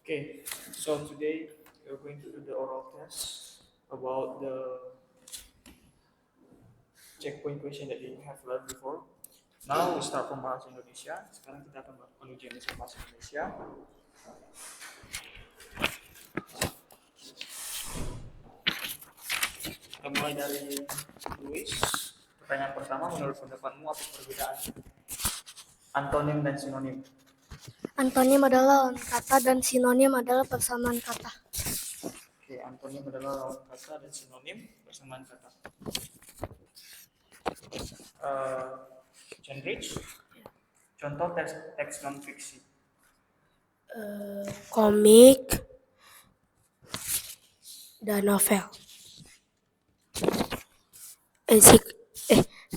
Okay, so today we're going to do the oral test about the checkpoint question that we have learned before. Now we start from bahasa Indonesia. Sekarang kita akan melakukan ujian bahasa Indonesia. Kita mulai dari Luis. Pertanyaan pertama, menurut pendapatmu apa perbedaan antonim dan sinonim? Antonim adalah lawan kata dan sinonim adalah persamaan kata. Oke, antonim adalah lawan kata dan sinonim persamaan kata. Chenrich, contoh teks non fiksi. Komik dan novel.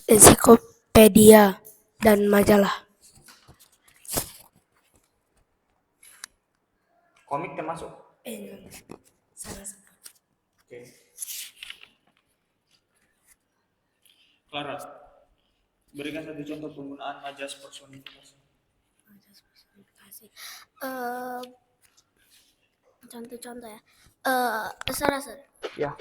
Ensiklopedia dan majalah. Komik termasuk? Salah. Oke. Clara, berikan satu contoh penggunaan majas personifikasi. Contoh-contoh ya. Salah. Ya.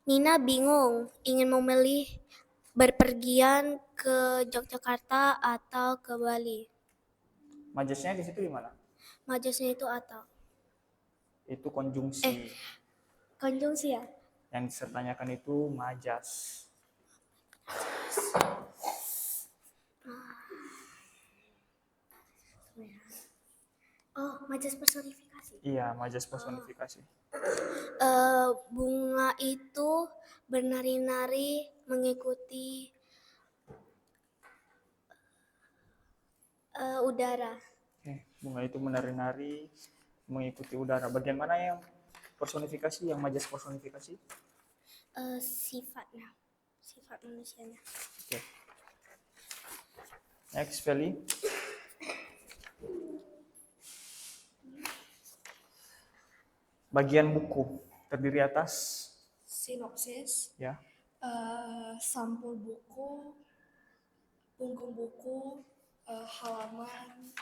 Nina bingung ingin memilih berpergian ke Yogyakarta atau ke Bali. Majasnya di situ di mana? Majasnya itu atau. Itu konjungsi. Konjungsi ya? Yang disertanyakan itu majas. Oh, majas personifikasi. Iya, majas personifikasi. Bunga itu bernari-nari mengikuti udara. Bunga itu menari-nari mengikuti udara. Bagian mana yang personifikasi, yang majas personifikasi? Sifatnya, sifat manusianya. Oke. Next, Feli. Bagian buku terdiri atas sinopsis, ya, sampul buku, punggung buku, halaman.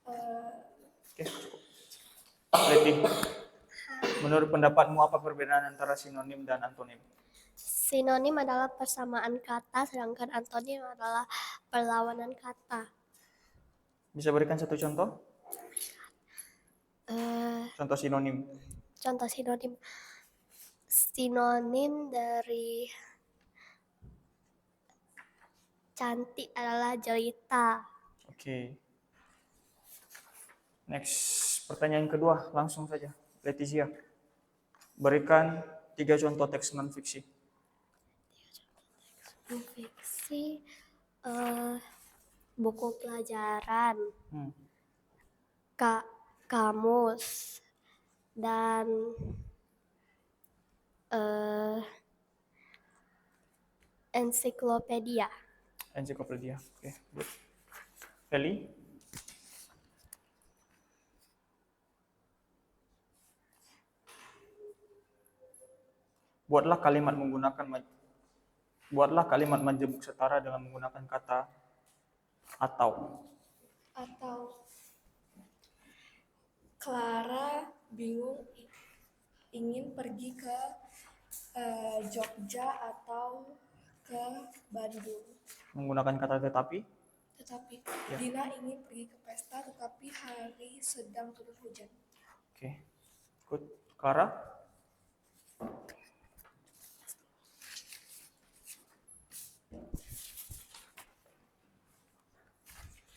Oke, cukup. Leti, menurut pendapatmu apa perbedaan antara sinonim dan antonim? Sinonim adalah persamaan kata, sedangkan antonim adalah perlawanan kata. Bisa berikan satu contoh? Contoh sinonim. Contoh sinonim. Sinonim dari cantik adalah jelita. Oke. Next, pertanyaan kedua, langsung saja. Leticia, berikan 3 contoh teks non fiksi. Fiksi, buku pelajaran, kamus, dan ensiklopedia. Ensiklopedia, oke. Good. Feli? Buatlah kalimat majemuk setara dengan menggunakan kata atau. Clara bingung ingin pergi ke Jogja atau ke Bandung. Menggunakan kata tetapi. Ya. Dina ingin pergi ke pesta tetapi hari sedang turun hujan. Oke. Good. Clara?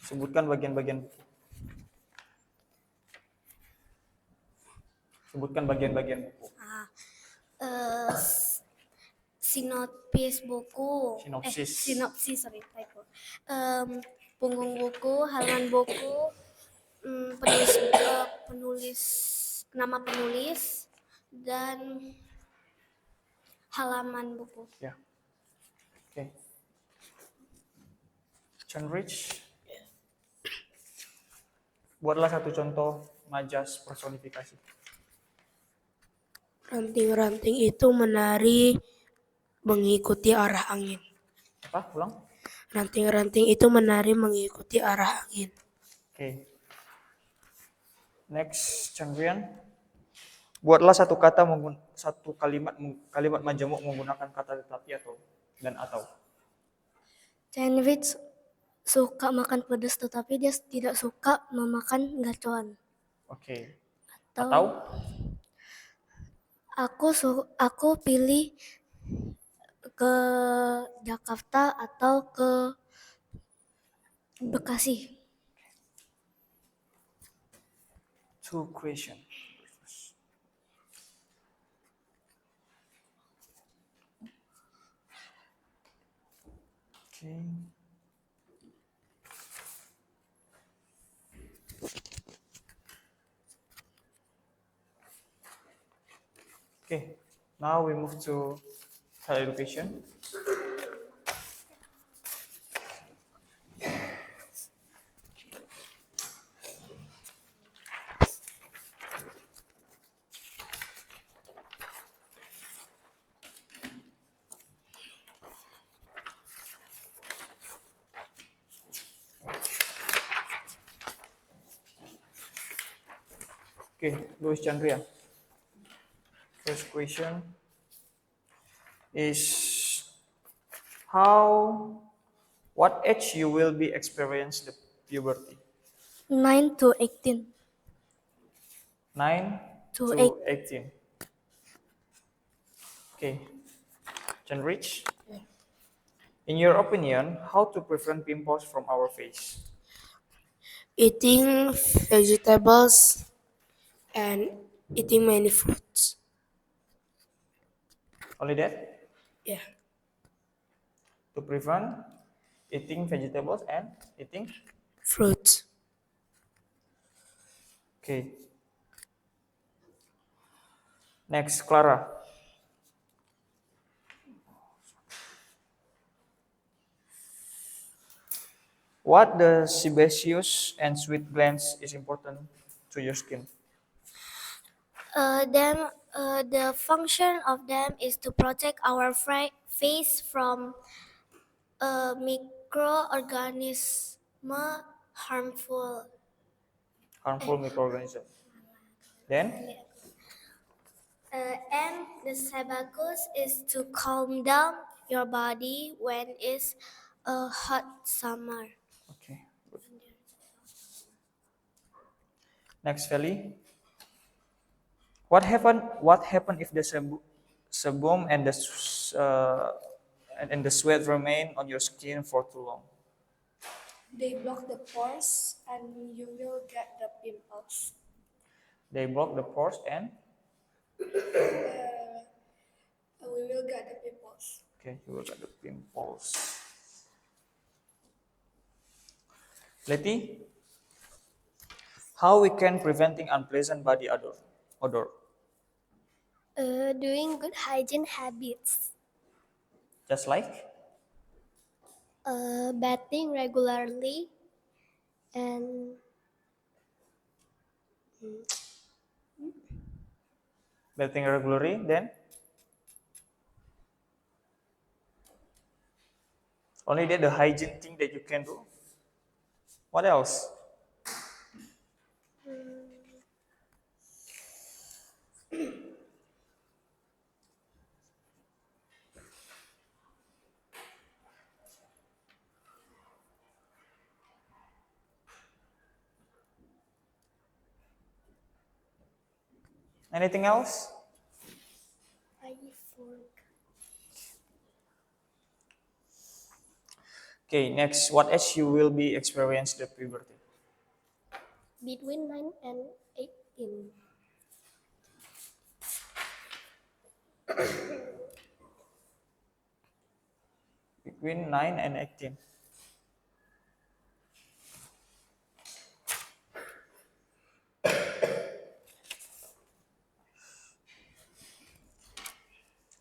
Sebutkan bagian-bagian buku. Sinopsis buku. Sinopsis, typo. Punggung buku, halaman buku, nama penulis, dan halaman buku. Ya. Oke. Chenrich, buatlah satu contoh majas personifikasi. Ranting-ranting itu menari mengikuti arah angin. Apa? Ulang. Ranting-ranting itu menari mengikuti arah angin. Oke. Next, Chandrian. Buatlah satu kalimat majemuk menggunakan kata tetapi atau. Sandwich suka makan pedas tetapi dia tidak suka memakan gacoan. Oke. Atau aku pilih ke Jakarta atau ke Bekasi. Two question. Okay. Okay. Now we move to health education. Okay, Louis Chandria. First question is what age you will be experience the puberty? 9 to 18. 9 To to 18. Okay. Chandrich, in your opinion, how to prevent pimples from our face? Eating vegetables and eating many fruits. Only that? Yeah. To prevent eating vegetables and eating? Fruits. Okay. Next, Clara. What the sebaceous and sweat glands is important to your skin? The function of them is to protect our face from microorganism harmful. Harmful microorganism. Then? And the sebaceous is to calm down your body when it's a hot summer. Okay. Good. Next, Feli. What happened if the sebum and the sweat remain on your skin for too long? They block the pores and you will get the pimples. They block the pores and We will get the pimples. okay, you will get the pimples. Letty, how we can preventing unpleasant body odor? Doing good hygiene habits. Just like Bathing regularly and bathing regularly, then only that the hygiene thing that you can do. What else? Anything else? I forgot. Okay, next, what age you will be experience the puberty? Between 9 and 18. Between 9 and 18.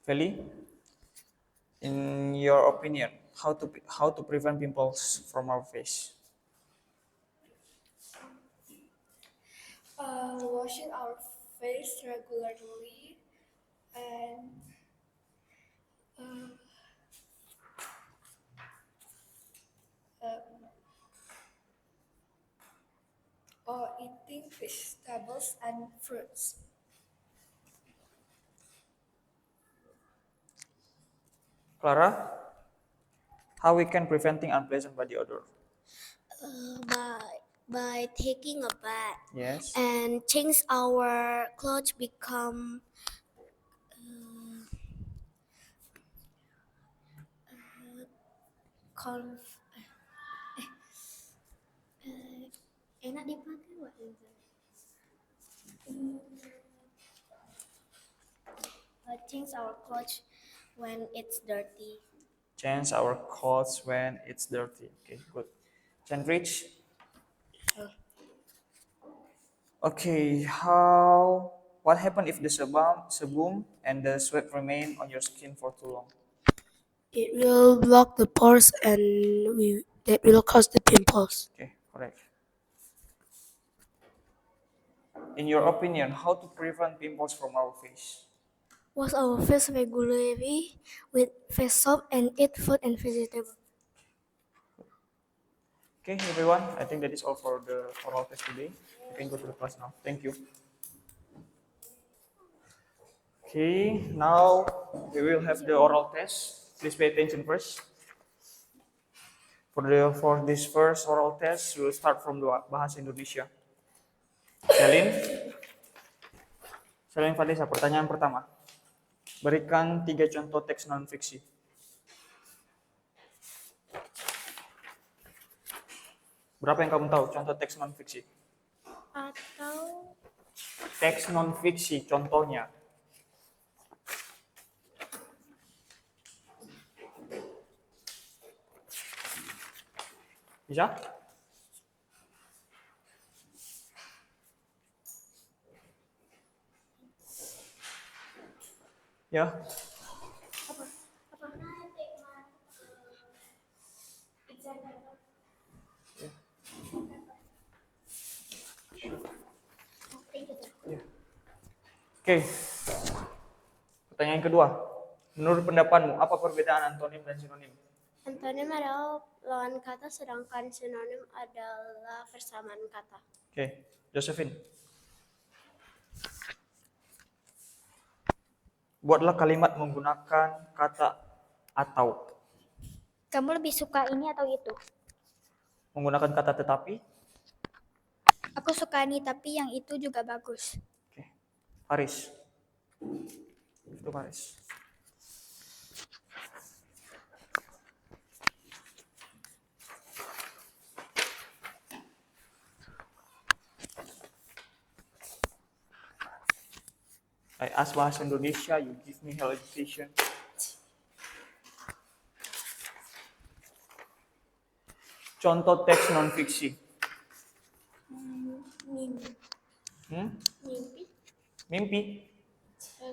Feli, in your opinion, how to prevent pimples from our face? Washing our face regularly and eating vegetables and fruits. Clara, how we can preventing unpleasant body odor? By taking a bath Yes. and change our clothes become conf- enak dipakai what is it? Change our clothes when it's dirty. Change our clothes when it's dirty. Okay, good. Chenrich. Okay, what happen if the sebum and the sweat remain on your skin for too long? It will block the pores and that will cause the pimples. Okay, correct. In your opinion, how to prevent pimples from our face? Wash our face regularly with face soap and eat fruit and vegetables. Okay, everyone, I think that is all for the oral test today. You can go to the class now. Thank you. Okay, now we will have the oral test. Please pay attention first. For this first oral test, we will start from the Bahasa Indonesia. Selin Fadisa, pertanyaan pertama. Berikan 3 contoh teks non-fiksi. Berapa yang kamu tahu contoh teks non-fiksi? Atau Teks non-fiksi, contohnya. Bisa? Ya. Oke. Pertanyaan kedua. Menurut pendapatmu, apa perbedaan antonim dan sinonim? antonim adalah lawan kata, sedangkan sinonim adalah persamaan kata. Oke, Josephine. Buatlah kalimat menggunakan kata atau. Kamu lebih suka ini atau itu? Menggunakan kata tetapi. Aku suka ini, tapi yang itu juga bagus. Oke. Haris. Itu Haris. I ask bahasa Indonesia, you give me hell education. Contoh teks non-fiksi. Mimpi. Mimpi. Mimpi.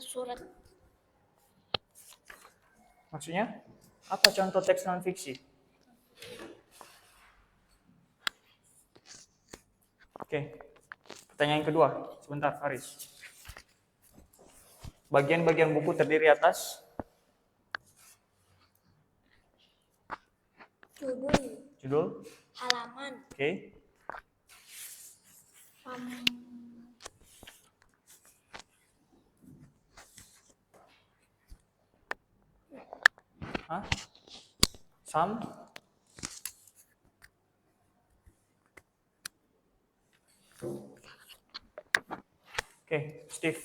Surat. Maksudnya? Apa contoh teks non-fiksi? Oke. Pertanyaan kedua. Sebentar, Haris. Bagian-bagian buku terdiri atas judul, Halaman. oke. Hah? Sam? Oke, Steve.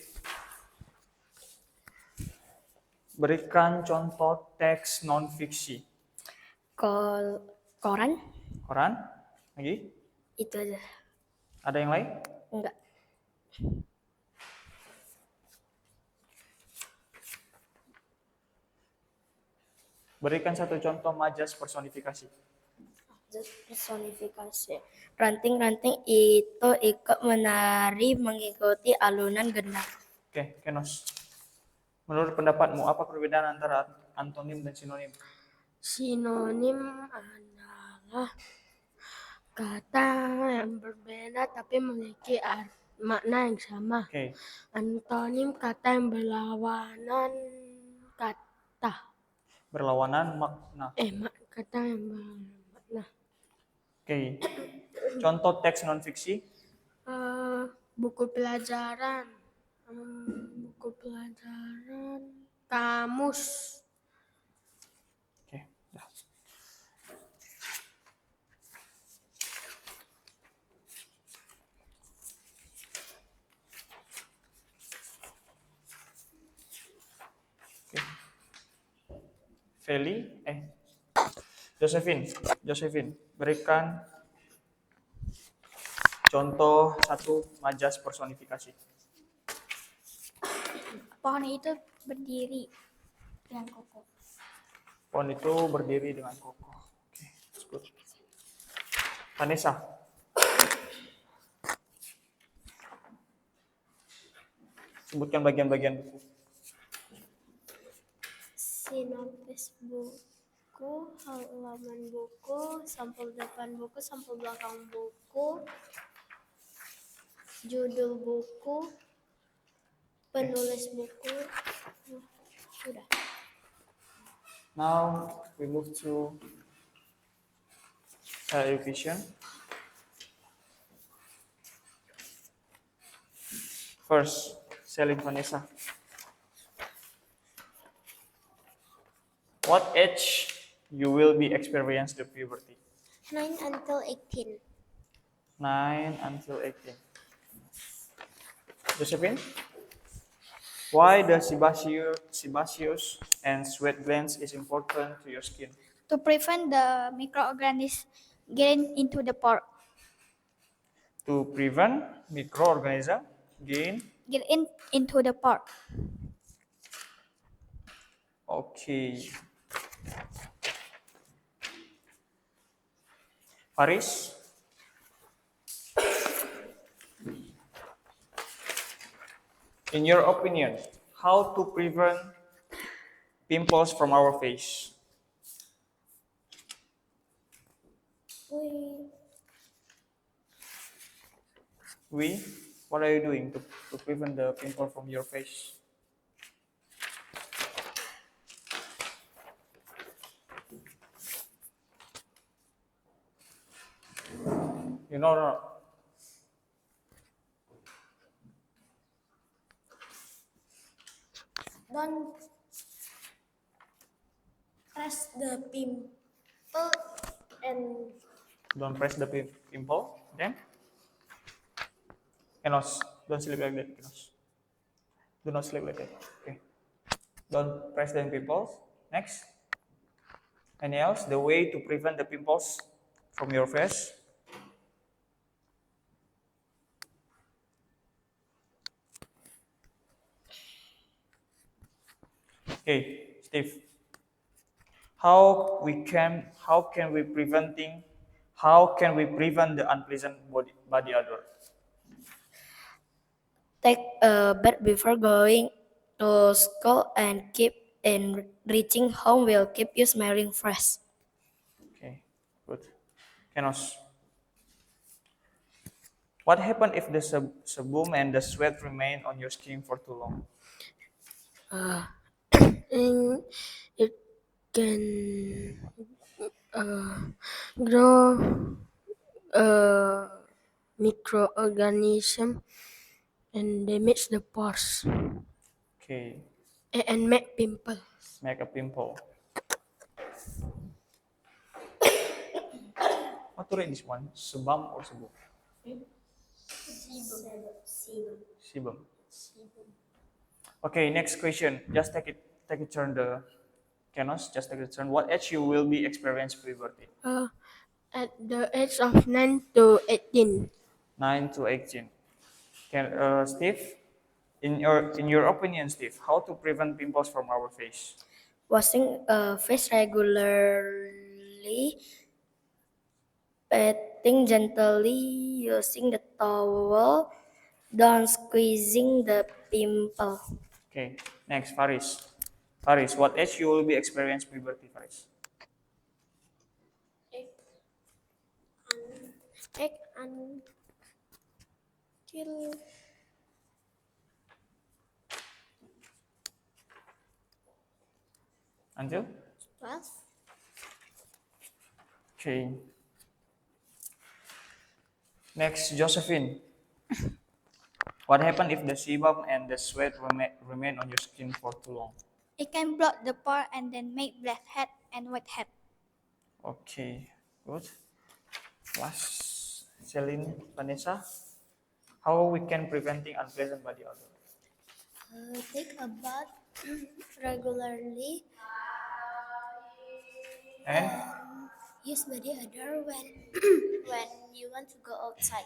Berikan contoh teks non-fiksi. Koran. Koran? Lagi? Itu aja. Ada yang lain? Enggak. Berikan satu contoh majas personifikasi. Personifikasi. Ranting-ranting itu ikut menari mengikuti alunan gendang. Oke, Kenos. Menurut pendapatmu, apa perbedaan antara antonim dan sinonim? Sinonim adalah kata yang berbeda tapi memiliki makna yang sama. Oke, Antonim kata yang berlawanan kata. berlawanan makna. Kata yang bermakna. Oke, contoh teks non-fiksi. Buku pelajaran. Buku pelajaran. Kamus. Oke, dah. Oke. Feli, Josephine, berikan contoh satu majas personifikasi. Pohon itu berdiri dengan kokoh. Pohon itu berdiri dengan kokoh. Oke, that's good. Vanessa. Sebutkan bagian-bagian buku. Sinopsis buku, halaman buku, sampul depan buku, sampul belakang buku, judul buku, penulis buku. Sudah. Now we move to revision. First, Celine Vanessa. What age you will be experience the puberty? 9 until 18. 9 until 18. Josephine? Why the sebaceous and sweat glands is important to your skin? To prevent the microorganisms getting into the pore. To prevent microorganism Get into the pore. Okay. Faris? In your opinion, how to prevent pimples from our face? What are you doing to prevent the pimple from your face? You know, no. Don't press the pimple and Don't press the pimple. Then, Enos, don't sleep like that. Enos, do not sleep like that. Okay. Don't press the pimples. Next. Any else? The way to prevent the pimples from your face? Okay, Steve. How can we prevent the unpleasant body odor? Take a bath before going to school and reaching home will keep you smelling fresh. Okay, good. Kenos. What happens if the sebum and the sweat remain on your skin for too long? And it can grow microorganism and damage the pores Okay, and make pimples. make a pimple. What to read this one? Sebum or sebum? Sebum. Okay, next question. Just take a turn. The Kenos, just take a turn. What age you will be experience puberty? At the age of 9 to 18. 9 to 18. Steve, in your opinion, Steve, how to prevent pimples from our face? Washing face regularly, patting gently using the towel, don't squeezing the pimple. Okay, next, Faris. Faris, what age you will be experience puberty, Faris? Until? 12. Okay. Next, Josephine. What happens if the sebum and the sweat remain on your skin for too long? It can block the pore and then make blackhead and whitehead. Okay, good. Last, Celine, Vanessa, how we can preventing unpleasant body odor? Take a bath regularly. And Use body odor when when you want to go outside.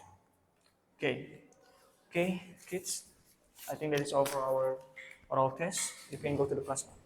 okay, kids. I think that is all for our oral test. You can go to the class now.